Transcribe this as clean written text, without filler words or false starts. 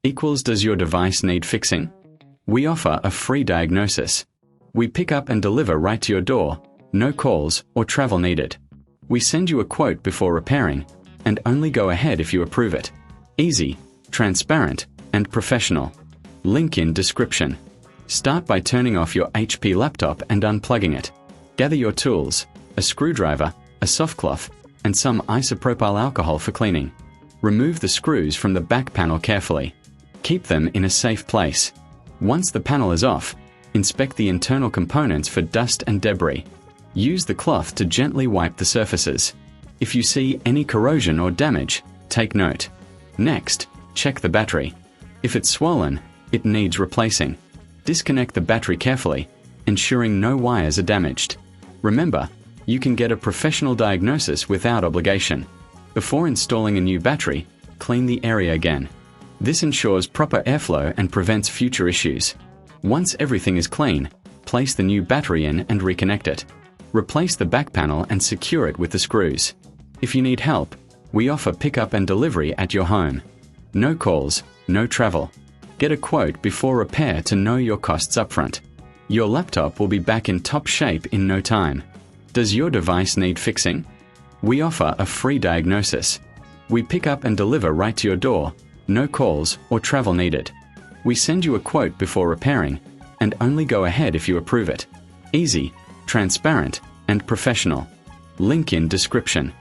equals does your device need fixing? We offer a free diagnosis. We pick up and deliver right to your door, no calls or travel needed. We send you a quote before repairing, and only go ahead if you approve it. Easy, transparent, and professional. Link in description. Start by turning off your HP laptop and unplugging it. Gather your tools, a screwdriver, a soft cloth, and some isopropyl alcohol for cleaning. Remove the screws from the back panel carefully. Keep them in a safe place. Once the panel is off, inspect the internal components for dust and debris. Use the cloth to gently wipe the surfaces. If you see any corrosion or damage, take note. Next, check the battery. If it's swollen, it needs replacing. Disconnect the battery carefully, ensuring no wires are damaged. Remember, you can get a professional diagnosis without obligation. Before installing a new battery, clean the area again. This ensures proper airflow and prevents future issues. Once everything is clean, place the new battery in and reconnect it. Replace the back panel and secure it with the screws. If you need help, we offer pickup and delivery at your home. No calls, no travel. Get a quote before repair to know your costs upfront. Your laptop will be back in top shape in no time. Does your device need fixing? We offer a free diagnosis. We pick up and deliver right to your door, no calls or travel needed. We send you a quote before repairing, and only go ahead if you approve it. Easy, transparent, and professional. Link in description.